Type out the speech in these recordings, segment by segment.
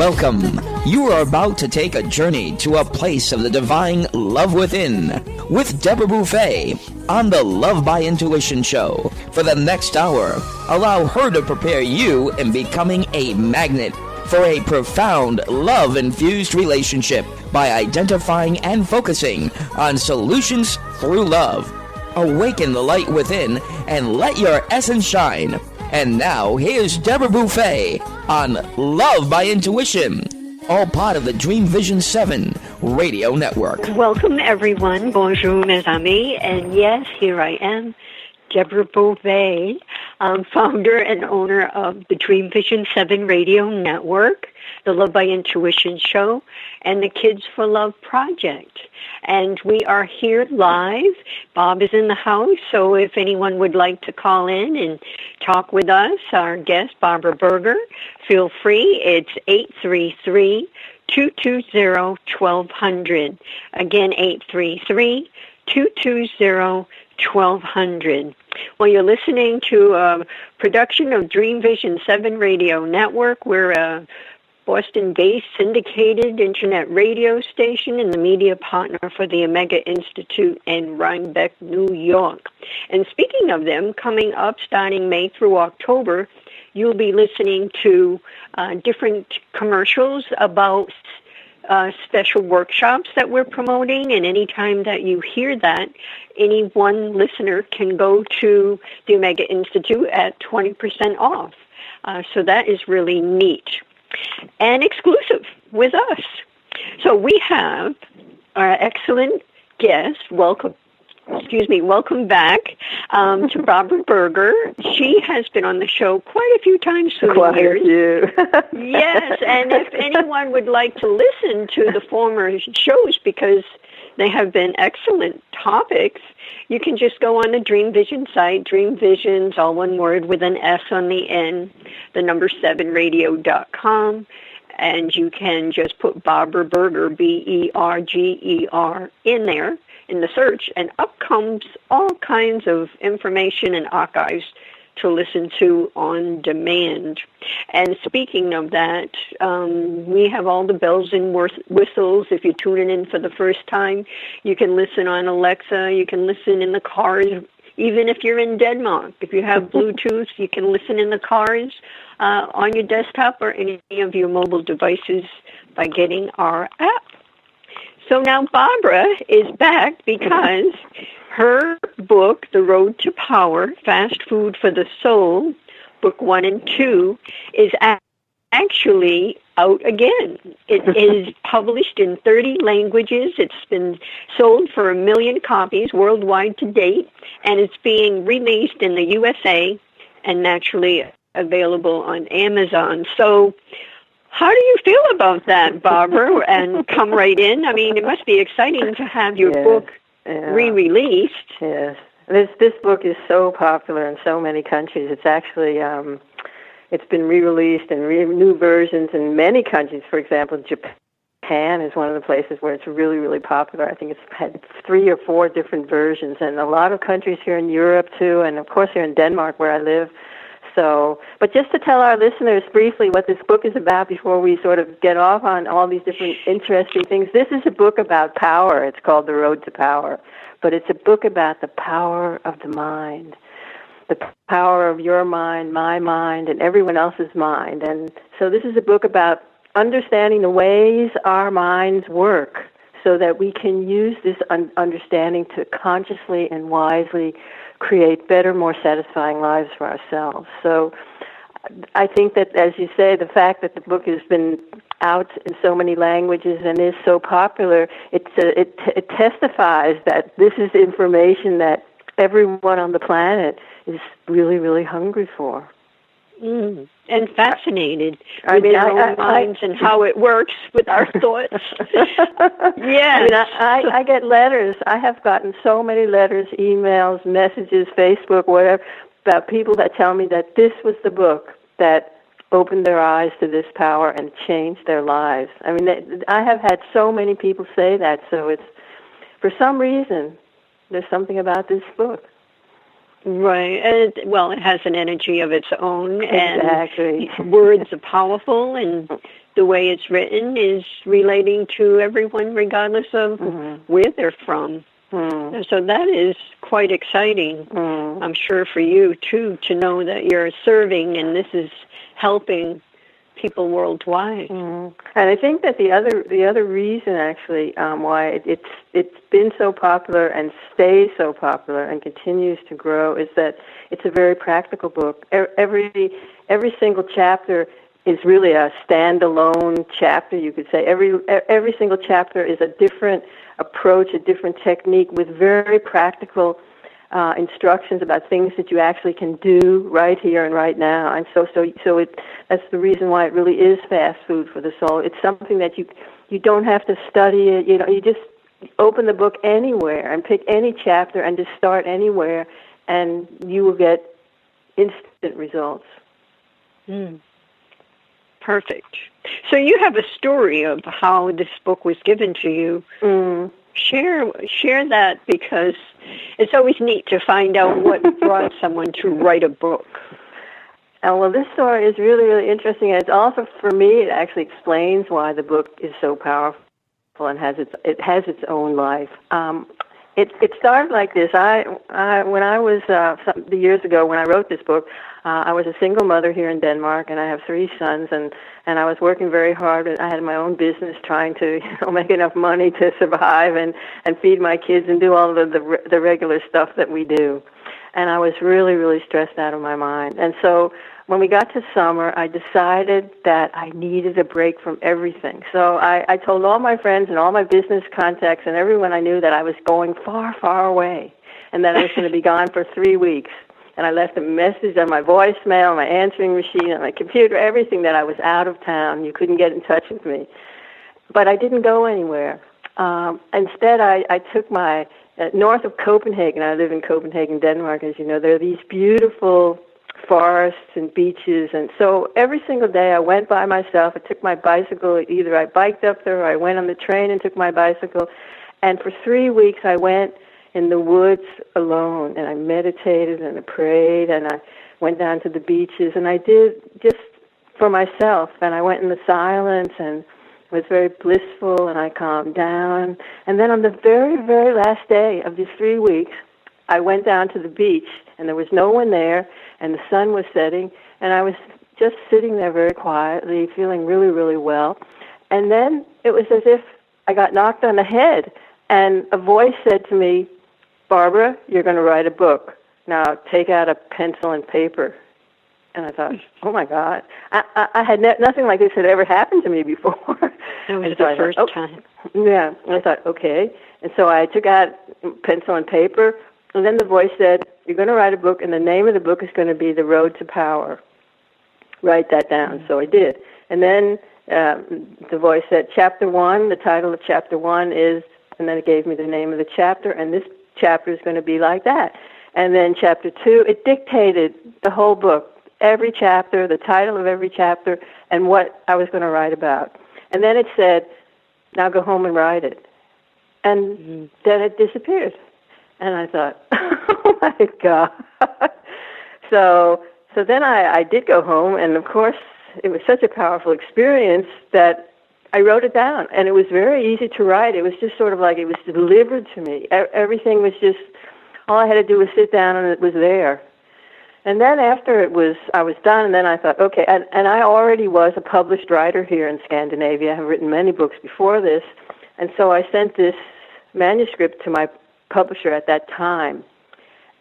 Welcome. You are about to take a journey to a place of the divine love within with Deborah Buffet on the Love by Intuition show. For the next hour, allow her to prepare you in becoming a magnet for a profound love-infused relationship by identifying and focusing on solutions through love. Awaken the light within and let your essence shine. And now, here's Deborah Buffet on Love by Intuition, all part of the Dream Vision 7 radio network. Welcome, everyone. Bonjour, mes amis. And yes, here I am, Deborah Buffet, founder and owner of the Dream Vision 7 radio network, the Love by Intuition show, and the Kids for Love project. And we are here live. Bob is in the house, so if anyone would like to call in and talk with us, our guest, Barbara Berger, feel free. It's 833-220-1200. Again, 833-220-1200. Well, you're listening to a production of Dream Vision 7 Radio Network. We're a Boston-based syndicated internet radio station and the media partner for the Omega Institute in Rhinebeck, New York. And speaking of them, coming up starting May through October, you'll be listening to different commercials about special workshops that we're promoting, and anytime that you hear that, any one listener can go to the Omega Institute at 20% off. So that is really neat and exclusive with us. So we have our excellent guest. Welcome back to Barbara Berger. She has been on the show quite a few times through the years. Yes, and if anyone would like to listen to the former shows because they have been excellent topics, you can just go on the Dream Vision site, Dream Vision's all one word with an S on the end, the number 7radio.com, and you can just put Barbara Berger, Berger, in there in the search, and up comes all kinds of information and archives to listen to on demand. And speaking of that, we have all the bells and whistles. If you're tuning in for the first time, you can listen on Alexa, you can listen in the cars, even if you're in Denmark. If you have Bluetooth, you can listen in the cars on your desktop or any of your mobile devices by getting our app. So now Barbara is back because her book, The Road to Power, Fast Food for the Soul, book 1 and 2, is actually out again. It is published in 30 languages. It's been sold for 1 million copies worldwide to date, and it's being released in the USA and naturally available on Amazon. So how do you feel about that, Barbara? And come right in. I mean, it must be exciting to have your book re-released. Yes. This book is so popular in so many countries. It's actually, it's been re-released in new versions in many countries. For example, Japan is one of the places where it's really, really popular. I think it's had 3 or 4 different versions, and a lot of countries here in Europe, too, and, of course, here in Denmark, where I live. So, but just to tell our listeners briefly what this book is about before we sort of get off on all these different interesting things, this is a book about power. It's called The Road to Power. But it's a book about the power of the mind, the power of your mind, my mind, and everyone else's mind. And so this is a book about understanding the ways our minds work so that we can use this understanding to consciously and wisely create better, more satisfying lives for ourselves. So I think that, as you say, the fact that the book has been out in so many languages and is so popular, it testifies that this is information that everyone on the planet is really, really hungry for. And fascinated with their own minds and how it works with our thoughts. Yes. I get letters. I have gotten so many letters, emails, messages, Facebook, whatever, about people that tell me that this was the book that opened their eyes to this power and changed their lives. I mean, I have had so many people say that, so it's, for some reason, there's something about this book. Right. And it has an energy of its own. Exactly. And words are powerful, and the way it's written is relating to everyone regardless of where they're from. So that is quite exciting, I'm sure, for you, too, to know that you're serving and this is helping people worldwide. And I think that the other reason, actually, why it's been so popular and stays so popular and continues to grow is that it's a very practical book. Every single chapter is really a standalone chapter, you could say. Every single chapter is a different approach, a different technique with very practical instructions about things that you actually can do right here and right now. And so that's the reason why it really is fast food for the soul. It's something that you don't have to study it. You just open the book anywhere and pick any chapter and just start anywhere, and you will get instant results. Perfect. So you have a story of how this book was given to you. Share that, because it's always neat to find out what brought someone to write a book. Well, this story is really, really interesting, and it's also, for me, it actually explains why the book is so powerful and it has its own life. It started like this. When I was some years ago when I wrote this book, I was a single mother here in Denmark, and I have 3 sons, and I was working very hard. I had my own business, trying to make enough money to survive and feed my kids and do all of the regular stuff that we do. And I was really, really stressed out of my mind. And so when we got to summer, I decided that I needed a break from everything. So I told all my friends and all my business contacts and everyone I knew that I was going far, far away, and that I was going to be gone for 3 weeks. And I left a message on my voicemail, my answering machine, on my computer, everything, that I was out of town. You couldn't get in touch with me. But I didn't go anywhere. Instead, I took my, north of Copenhagen, I live in Copenhagen, Denmark, as you know, there are these beautiful forests and beaches. And so every single day I went by myself. I took my bicycle. Either I biked up there or I went on the train and took my bicycle. And for 3 weeks I went in the woods alone, and I meditated and I prayed, and I went down to the beaches, and I did just for myself, and I went in the silence and was very blissful, and I calmed down. And then on the very, very last day of these 3 weeks, I went down to the beach, and there was no one there, and the sun was setting, and I was just sitting there very quietly, feeling really, really well. And then it was as if I got knocked on the head, and a voice said to me, "Barbara, you're going to write a book. Now take out a pencil and paper." And I thought, oh, my God. I had nothing like this had ever happened to me before. That was the first time. Yeah. And I thought, okay. And so I took out pencil and paper, and then the voice said, "You're going to write a book, and the name of the book is going to be The Road to Power. Write that down." So I did. And then the voice said, Chapter 1, the title of Chapter 1 is, and then it gave me the name of the chapter, and this chapter is going to be like that. And then Chapter 2, it dictated the whole book, every chapter, the title of every chapter, and what I was going to write about. And then it said, "Now go home and write it." And then it disappeared. And I thought, oh, my God. So then I did go home, and, of course, it was such a powerful experience that I wrote it down. And it was very easy to write. It was just sort of like it was delivered to me. Everything was just, all I had to do was sit down, and it was there. And then after I was done, and then I thought, okay, and I already was a published writer here in Scandinavia. I have written many books before this. And so I sent this manuscript to my publisher at that time.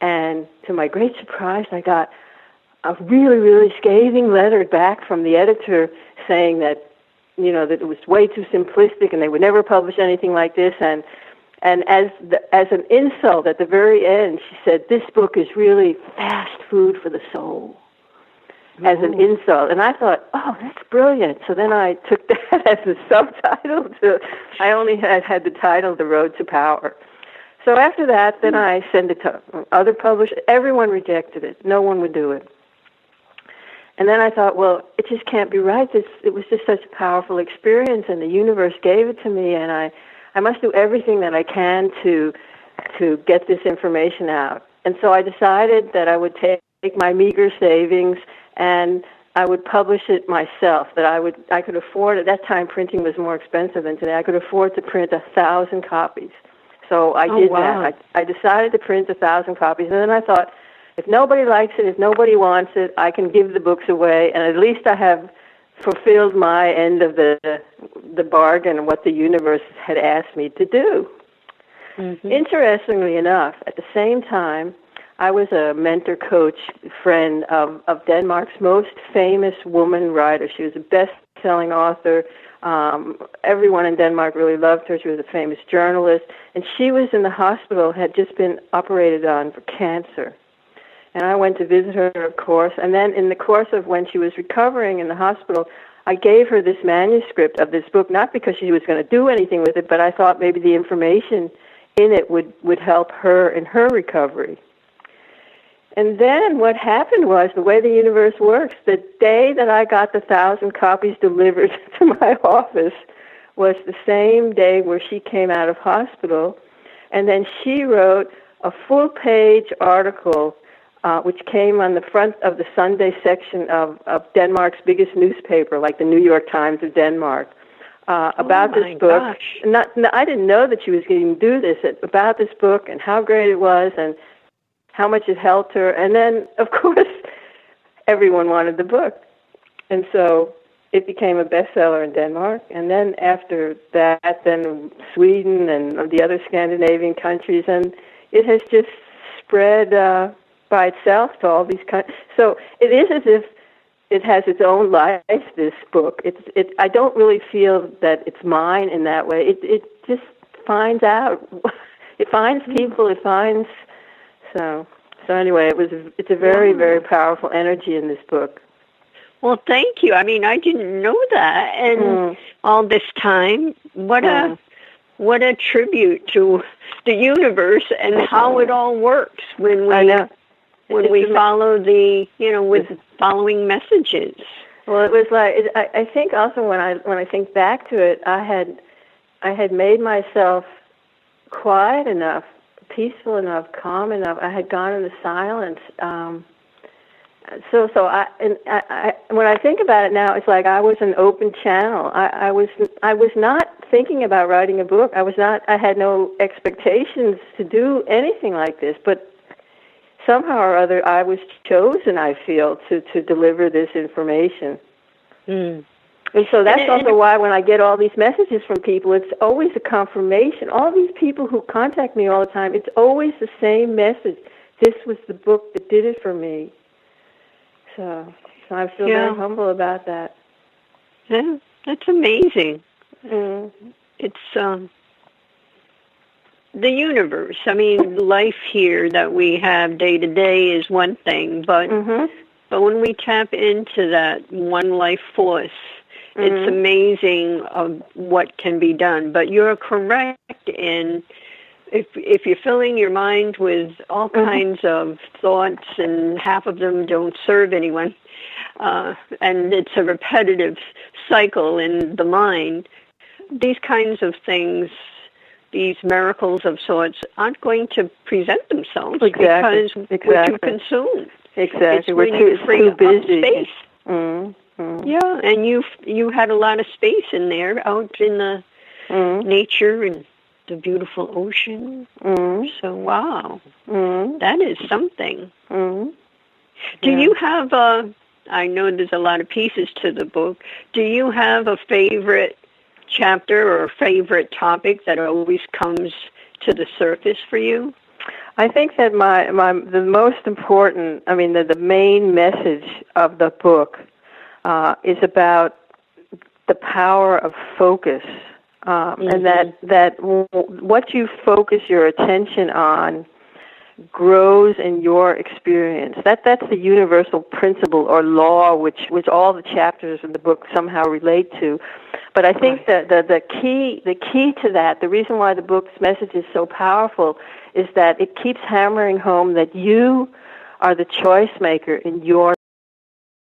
And to my great surprise, I got a really, really scathing letter back from the editor saying that, that it was way too simplistic and they would never publish anything like this. And as an insult at the very end, she said, "This book is really fast food for the soul," as an insult. And I thought, oh, that's brilliant. So then I took that as a subtitle. I only had the title, The Road to Power. So after that, then I sent it to other publishers. Everyone rejected it. No one would do it. And then I thought, well, it just can't be right. It was just such a powerful experience, and the universe gave it to me, and I must do everything that I can to get this information out. And so I decided that I would take my meager savings and I would publish it myself, that I could afford, at that time printing was more expensive than today, I could afford to print 1,000 copies. So I did that. I decided to print 1,000 copies, and then I thought, if nobody likes it, if nobody wants it, I can give the books away, and at least I have fulfilled my end of the bargain, what the universe had asked me to do. Mm-hmm. Interestingly enough, at the same time, I was a mentor, coach, friend of Denmark's most famous woman writer. She was a best-selling author. Everyone in Denmark really loved her. She was a famous journalist. And she was in the hospital, had just been operated on for cancer. And I went to visit her, of course. And then in the course of when she was recovering in the hospital, I gave her this manuscript of this book, not because she was going to do anything with it, but I thought maybe the information in it would help her in her recovery. And then what happened was, the way the universe works, the day that I got the 1,000 copies delivered to my office was the same day where she came out of hospital. And then she wrote a full-page article, which came on the front of the Sunday section of Denmark's biggest newspaper, like the New York Times of Denmark, about this book. I didn't know that she was going to do this, about this book and how great it was and how much it helped her. And then, of course, everyone wanted the book. And so it became a bestseller in Denmark. And then after that, then Sweden and the other Scandinavian countries. And it has just spread by itself to all these countries. So it is as if it has its own life, this book. I don't really feel that it's mine in that way. It just finds out. It finds people. It finds... So anyway, it's a very, very powerful energy in this book. Well, thank you. I mean, I didn't know that, and all this time, what a tribute to the universe and how it all works when we follow with following messages. Well, it was like I think also when I think back to it, I had made myself quiet enough, peaceful enough, calm enough. I had gone into silence. So when I think about it now, it's like I was an open channel. I was not thinking about writing a book. I had no expectations to do anything like this. But somehow or other, I was chosen, I feel, to deliver this information. Mm. And so that's also why when I get all these messages from people, it's always a confirmation. All these people who contact me all the time, it's always the same message. This was the book that did it for me. So I feel very humble about that. Yeah, that's amazing. Mm. It's the universe. I mean, life here that we have day to day is one thing, but when we tap into that one life force, it's amazing what can be done. But you're correct in if you're filling your mind with all kinds of thoughts and half of them don't serve anyone, and it's a repetitive cycle in the mind, these kinds of things, these miracles of sorts, aren't going to present themselves because we're too consumed. Exactly. We're too busy. Space. Mm-hmm. Yeah, and you had a lot of space in there, out in the nature and the beautiful ocean. So wow, that is something. Do you have I know there's a lot of pieces to the book. Do you have a favorite chapter or a favorite topic that always comes to the surface for you? I think that the most important, the main message of the book is about the power of focus, and that what you focus your attention on grows in your experience. That's the universal principle or law which all the chapters in the book somehow relate to. But I think that the key to that, the reason why the book's message is so powerful, is that it keeps hammering home that you are the choice maker in your